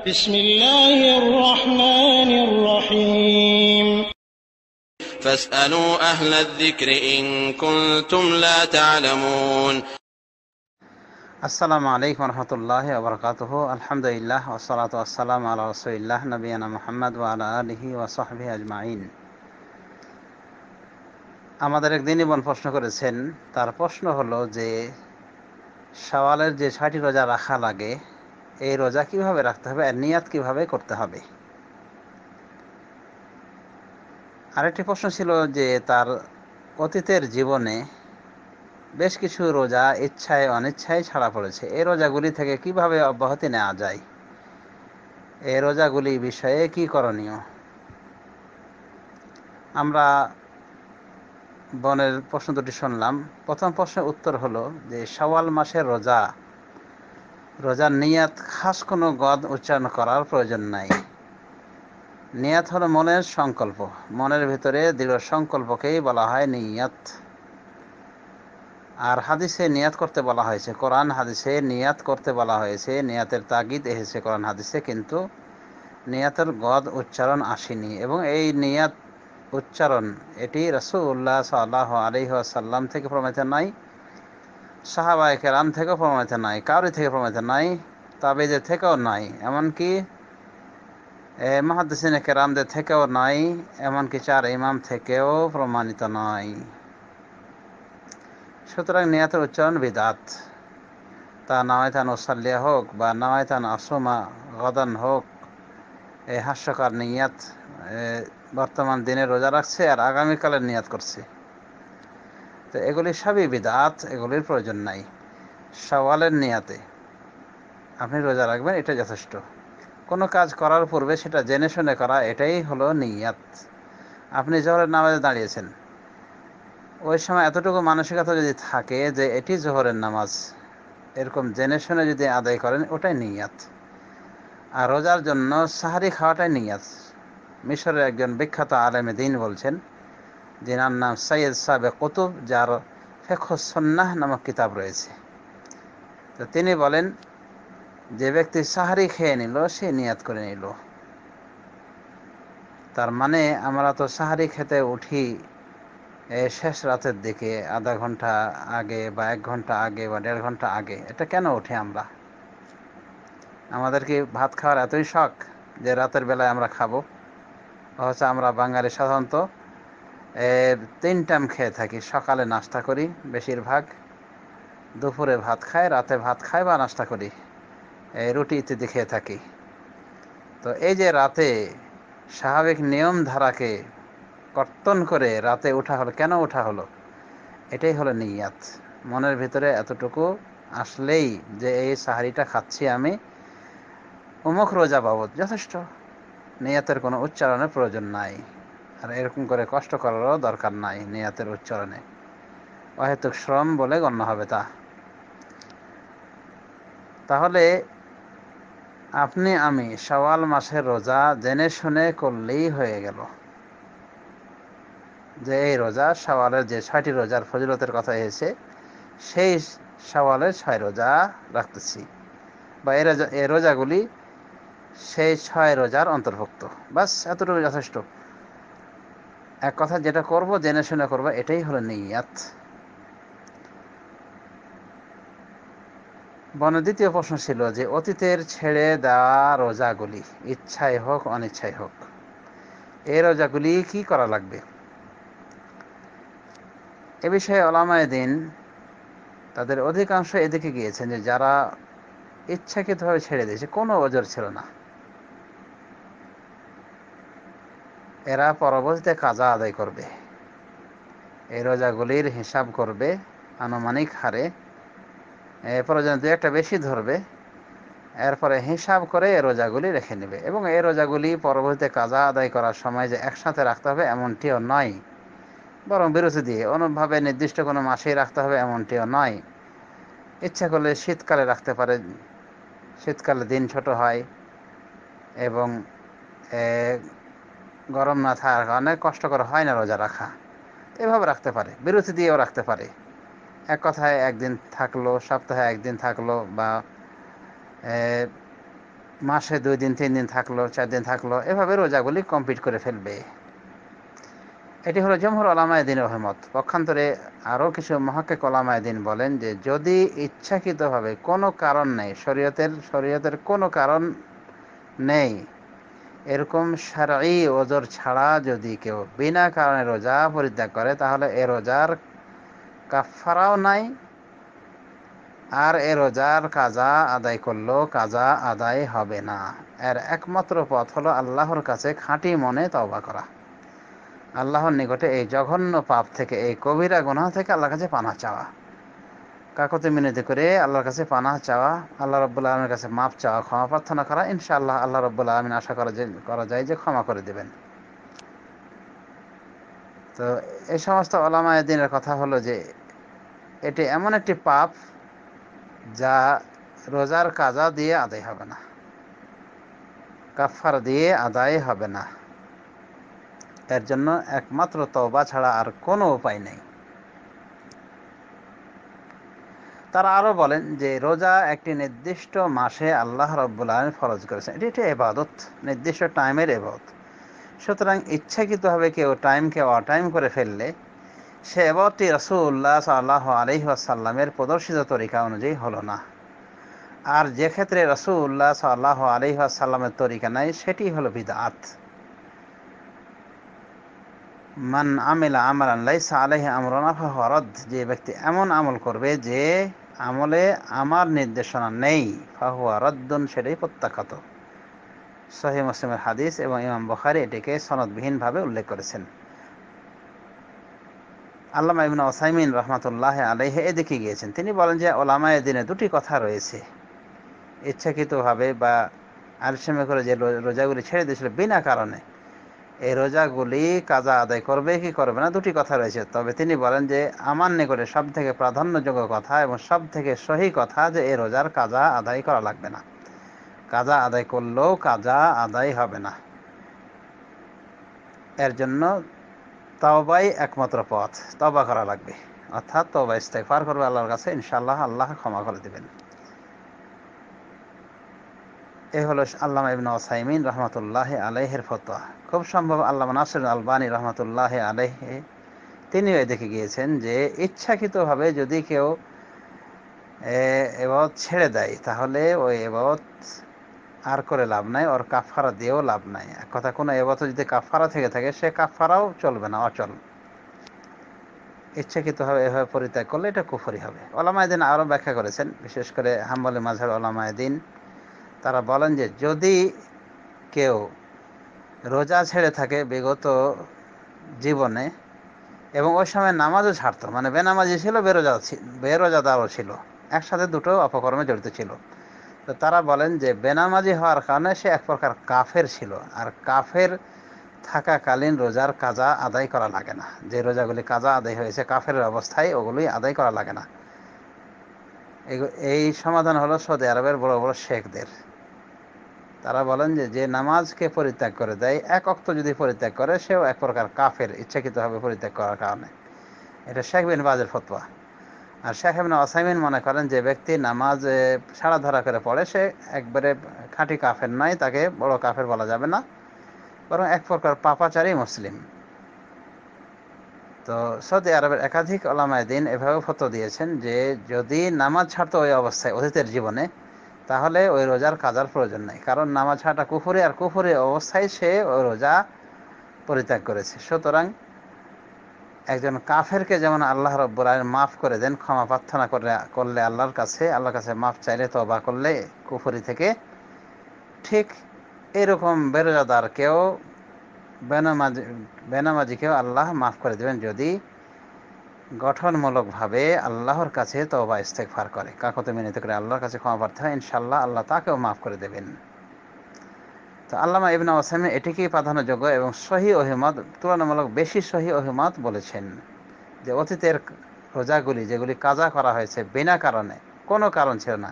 بسم الله الرحمن الرحيم فاسألوا أهل الذكر إن كنتم لا تعلمون আসসালামু আলাইকুম রহমতুল্লাহি ওয়া বারাকাতুহু। আলহামদুলিল্লাহ ওয়াসসালাতু ওয়াসসালামু আলা রাসূলিল্লাহ নবিয়ানা মুহাম্মদ ওয়া আলা আলিহি ওয়া সাহবিহি আজমাইন। আমাদের এক দিনই বোন প্রশ্ন করেছেন, তার প্রশ্ন হলো যে শাওয়ালের যে ৬টি রোজা রাখা লাগে, এই রোজা কিভাবে রাখতে হবে আর নিয়াত কিভাবে করতে হবে। আরেকটি প্রশ্ন ছিল যে তার অতীতের জীবনে বেশ কিছু রোজা ইচ্ছায় অনিচ্ছায় ছাড়া পড়েছে, এই রোজাগুলি থেকে কিভাবে অব্যাহতি নেওয়া যায়, এই রোজাগুলি বিষয়ে কি করণীয়। আমরা বোনের প্রশ্ন দুটি শুনলাম। প্রথম প্রশ্নের উত্তর হলো যে শাওয়াল মাসের রোজার নিয়াত খাস কোনো গদ উচ্চারণ করার প্রয়োজন নাই। নিয়াত হলো মনের সংকল্প, মনের ভিতরে দৃঢ় সংকল্পকেই বলা হয় নিয়াত। আর হাদিসে নিয়াত করতে বলা হয়েছে, কোরআন হাদিসে নিয়াত করতে বলা হয়েছে, নিয়াতের তাগিদ এসেছে কোরআন হাদিসে, কিন্তু নিয়াতের গদ উচ্চারণ আসেনি। এবং এই নিয়াত উচ্চারণ এটি রাসূলুল্লাহ সাল্লাল্লাহু আলাইহি ওয়াসাল্লাম থেকে প্রমাণিত নাই, সাহাবায়ে কেরাম থেকেও প্রমাণিত নাই, কারো থেকে প্রমাণিত নাই, তাবেঈদের থেকেও নাই, এমনকি মুহাদ্দিসিনে কেরামদের থেকেও নাই, এমনকি 4 ইমাম থেকেও প্রমাণিত নয়। সুতরাং নিয়াতের উচ্চারণ বিদআত। তা নাওয়াইতান উসাল্লিয়া হোক বা নাওয়াইতান আসুমা গদান হোক, এই হাস্যকর নিয়াত বর্তমান দিনে রোজা রাখছে আর আগামীকালের নিয়াত করছে, তো এগুলি সবই বিদআত, এগুলির প্রয়োজন নাই। শাওয়ালের নিয়াতে আপনি রোজা রাখবেন, এটা যথেষ্ট। কোনো কাজ করার পূর্বে সেটা জেনে শুনে করা, এটাই হলো নিয়াত। আপনি জোহরের নামাজে দাঁড়িয়েছেন, ওই সময় এতটুকু মানসিকতা যদি থাকে যে এটি জোহরের নামাজ, এরকম জেনে শুনে যদি আদায় করেন, ওটাই নিয়াত। আর রোজার জন্য সাহারি খাওয়াটাই নিয়াত। মিশরের একজন বিখ্যাত আলেমে দ্বীন বলছেন, যিনার নাম সৈয়দ সাবেক কুতুব, যার ফিকহুস সুন্নাহ নামক কিতাব রয়েছে, তো তিনি বলেন যে ব্যক্তি সাহারি খেয়ে নিল সে নিয়াত করে নিল। তার মানে আমরা তো সাহারি খেতে উঠি শেষ রাতের দিকে, আধা ঘন্টা আগে বা 1 ঘন্টা আগে বা 1.5 ঘন্টা আগে। এটা কেন উঠি আমরা? আমাদের কি ভাত খাওয়ার এতই শখ যে রাতের বেলায় আমরা খাবো? হচ্ছে আমরা বাঙালি সাধারণত 3 টাইম খেয়ে থাকি। সকালে নাস্তা করি বেশিরভাগ, দুপুরে ভাত খাই, রাতে ভাত খাই বা নাস্তা করি, রুটি ইত্যাদি খেয়ে থাকি। তো এই যে রাতে স্বাভাবিক নিয়ম ধারাকে কর্তন করে রাতে ওঠা হলো, কেন ওঠা হলো? এটাই হলো নিয়াত। মনের ভিতরে এতটুকু আসলেই যে এই সাহারিটা খাচ্ছি আমি অমুক রোজা বাবদ, যথেষ্ট। নিয়াতের কোনো উচ্চারণের প্রয়োজন নাই, আর এরকম করে কষ্ট করারও দরকার নাই। নিয়াতের উচ্চারণে অহেতুক শ্রম বলে গণ্য হবে তা। তাহলে আপনি আমি শাওয়াল মাসের রোজা জেনে শুনে করলেই হয়ে গেল, যে এই রোজা শাওয়ালের যে 6টি রোজার ফজিলতের কথা এসেছে, সেই শাওয়ালের 6 রোজা রাখতেছি, বা এই রোজাগুলি সেই 6 রোজার অন্তর্ভুক্ত। বাস এতটুকু যথেষ্ট। এক কথা, যেটা করব জেনে শুনে করব, এটাই হলো নিয়াত। দ্বিতীয় প্রশ্ন ছিল যে অতীতের ছেড়ে দেওয়া রোজাগুলি, ইচ্ছায় হোক অনিচ্ছায় হোক, এই রোজাগুলি কি করা লাগবে? এ বিষয়ে উলামায়ে দ্বীন তাদের অধিকাংশ এদিকে গিয়েছেন যে যারা ইচ্ছাকৃতভাবে ছেড়ে দিয়েছে, কোনো ওজর ছিল না, এরা পরবর্তীতে কাজা আদায় করবে। এই রোজাগুলির হিসাব করবে আনুমানিক হারে, প্রয়োজন 2-1টা বেশি ধরবে, এরপরে হিসাব করে এই রোজাগুলি রেখে নেবে। এবং এই রোজাগুলি পরবর্তীতে কাজা আদায় করার সময় যে একসাথে রাখতে হবে এমনটিও নয়, বরং বিরতি দিয়ে অনুভাবে নির্দিষ্ট কোনো মাসেই রাখতে হবে এমনটিও নয়। ইচ্ছা করলে শীতকালে রাখতে পারে, শীতকালে দিন ছোট হয় এবং গরম না থাকার কারণে কষ্টকর হয় না রোজা রাখা, এভাবে রাখতে পারে। বিরতি দিয়েও রাখতে পারে। এক কথায় 1 দিন থাকলো, সপ্তাহে 1 দিন থাকলো, বা মাসে 2 দিন 3 দিন থাকলো, 4 দিন থাকলো, এভাবে রোজাগুলি কমপ্লিট করে ফেলবে। এটি হলো জমহুর উলামায়ে দ্বীনের অভিমত। পক্ষান্তরে আরও কিছু মুহাক্কিক উলামায়ে দ্বীন বলেন যে যদি ইচ্ছাকৃতভাবে কোনো কারণ নেই, শরীয়তের কোনো কারণ নেই, এরকম শারঈ ওযর ছাড়া যদি কেউ বিনা কারণে রোজা পরিত্যাগ করে, তাহলে এ রোজার কাফফারাও নাই, আর এ রোজার কাজা আদায় করলেও কাজা আদায় হবে না। এর একমাত্র পথ হলো আল্লাহর কাছে খাঁটি মনে তওবা করা, আল্লাহর নিকটে এই জঘন্য পাপ থেকে, এই কবিরা গুনাহ থেকে আল্লাহর কাছে পানাহ চাওয়া, কাকুতি মিনতি করে আল্লাহর কাছে পানাহ চাওয়া, আল্লাহ রাব্বুল আলামিনের কাছে মাপ চাওয়া, ক্ষমা প্রার্থনা করা। ইনশাআল্লাহ আল্লাহ রাব্বুল আলামিন আশা করা যায় যে ক্ষমা করে দেবেন। তো এই সমস্ত উলামায়ে দ্বীনের কথা হলো যে এটি এমন একটি পাপ যা রোজার কাজা দিয়ে আদায় হবে না, কাফফারা দিয়ে আদায় হবে না। এর জন্য একমাত্র তওবা ছাড়া আর কোনো উপায় নেই। তারা আরও বলেন যে রোজা একটি নির্দিষ্ট মাসে আল্লাহ রাব্বুল আলামিন ফরজ করেছেন, এটি একটি ইবাদত, নির্দিষ্ট টাইমের ইবাদত। সুতরাং ইচ্ছাকৃতভাবে কেউ টাইমকে অটাইম করে ফেললে সে ইবাদতটি রাসূলুল্লাহ সাল্লাল্লাহু আলাইহি ওয়াসাল্লামের প্রদর্শিত তরিকা অনুযায়ী হলো না। আর যে ক্ষেত্রে রাসূলুল্লাহ সাল্লাল্লাহু আলাইহি ওয়াসাল্লামের তরিকা নাই, সেটি হলো বিদআত। মান আমিলা আমালান লাইসা আলাইহি আমরুনা ফাহুয়া রাদ, যে ব্যক্তি এমন আমল করবে যে আমলে আমার নির্দেশনা নেই, ফাহুয়া রাদ্দুন, সেটাই প্রত্যাখ্যাত। সহিহ মুসলিমের হাদিস এবং ইমাম বুখারী এটিকে সনদবিহীনভাবে উল্লেখ করেছেন। আল্লামা ইবনে উসাইমিন রাহমাতুল্লাহি আলাইহি এদিকে গিয়েছেন। তিনি বলেন যে উলামায়ে দ্বীনে দুটি কথা রয়েছে, ইচ্ছাকৃতভাবে বা আলসেমি করে যে রোজাগুলি ছেড়ে দিয়েছিল বিনা কারণে, এই রোজাগুলি কাজা আদায় করবে কি করবে না, দুটি কথা রয়েছে। তবে তিনি বলেন যে আমার নিকটে সব থেকে প্রাধান্যযোগ্য কথা এবং সব থেকে সহি কথা যে এই রোজার কাজা আদায় করা লাগবে না, কাজা আদায় করলেও কাজা আদায় হবে না। এর জন্য তাওবাই একমাত্র পথ, তওবা করা লাগবে, অর্থাৎ তওবা ইস্তেগফার করবে আল্লাহর কাছে, ইনশাআল্লাহ আল্লাহ ক্ষমা করে দেবেন। এ হলো আল্লামা ইবনে উসাইমিন রাহমাতুল্লাহি আলাইহির ফতোয়া। খুব সম্ভব আল্লামা নাসিরুল আলবানী রাহমাতুল্লাহি আলাইহি তিনিও এদিকে গিয়েছেন যে ইচ্ছাকৃতভাবে যদি কেউ ইবাদত ছেড়ে দেয়, তাহলে ওই ইবাদত আর করে লাভ নাই, ওর কাফারা দিয়েও লাভ নাই। এক কথা, কোনো ইবাদত যদি কাফারা থেকে থাকে, সে কাফারাও চলবে না, অচল। ইচ্ছাকৃতভাবে এভাবে পরিত্যাগ করলে এটা কুফরি হবে। উলামায়ে দ্বীন আরও ব্যাখ্যা করেছেন, বিশেষ করে হাম্বলী মাযহাব উলামায়ে দ্বীন। তারা বলেন যে যদি কেউ রোজা ছেড়ে থাকে বিগত জীবনে এবং ওই সময় নামাজও ছাড়তো, মানে বেনামাজি ছিল, বেরোজাদারও ছিল, একসাথে দুটো অপকর্মে জড়িত ছিল, তো তারা বলেন যে বেনামাজি হওয়ার কারণে সে এক প্রকার কাফের ছিল, আর কাফের থাকাকালীন রোজার কাজা আদায় করা লাগে না। যে রোজাগুলি কাজা আদায় হয়েছে কাফের অবস্থায়, ওগুলি আদায় করা লাগে না। এই সমাধান হলো সৌদি আরবের বড় বড় শেখদের। তারা বলেন যে যে নামাজকে পরিত্যাগ করে দেয়, এক ওয়াক্ত যদি পরিত্যাগ করে, সেও এক প্রকার কাফের, ইচ্ছাকৃতভাবে পরিত্যাগ করার কারণে। এটা শেখ বিন বাজের ফতোয়া। আর শেখ ইবনে উসাইমিন মনে করেন যে ব্যক্তি নামাজ ছাড়া ধরা করে পড়ে, সে একবারে খাঁটি কাফের নয়, তাকে বড় কাফের বলা যাবে না, বরং এক প্রকার পাপাচারী মুসলিম। তো সৌদি আরবের একাধিক উলামায়ে দ্বীন এভাবে ফতোয়া দিয়েছেন যে যদি নামাজ ছাড়তো ওই অবস্থায় অতীতের জীবনে, তাহলে ওই রোজার কাজার প্রয়োজন নেই, কারণ নামাজ ছাড়াটা কুফরি, আর কুফরি অবস্থায় সে ওই রোজা পরিত্যাগ করেছে। সুতরাং একজন কাফেরকে যেমন আল্লাহ রাব্বুল আলামিন মাফ করে দেন, ক্ষমা প্রার্থনা করলে আল্লাহর কাছে মাফ চাইলে, তওবা করলে কুফরি থেকে, ঠিক এরকম বেরোজাদারকেও, বেনামাজিকেও আল্লাহ মাফ করে দেবেন যদি গঠনমূলকভাবে আল্লাহর কাছে তওবা ইস্তেগফার করে, কাকুতি মিনতি করে আল্লাহর কাছে ক্ষমা প্রার্থনা হয়, ইনশাআল্লাহ আল্লাহ তাকেও মাফ করে দেবেন। তো আল্লামা ইবনে উসাইমিন এটিকেই প্রাধান্যযোগ্য এবং সহি অভিমত, তুলনামূলক বেশি সহি অভিমত বলেছেন যে অতীতের রোজাগুলি যেগুলি কাজা করা হয়েছে বিনা কারণে, কোনো কারণ ছিল না,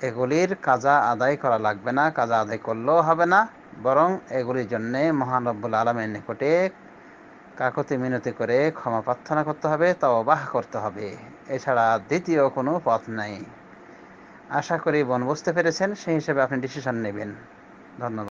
এগুলির কাজা আদায় করা লাগবে না, কাজা আদায় করলেও হবে না, বরং এগুলির জন্যে মহান রব্বুল আলামিনের নিকটে কাকুতি মিনতি করে ক্ষমা প্রার্থনা করতে হবে, তওবাহ করতে হবে, এছাড়া দ্বিতীয় কোনো পথ নাই। আশা করি বোন বুঝতে পেরেছেন, সেই হিসেবে আপনি ডিসিশন নেবেন। ধন্যবাদ।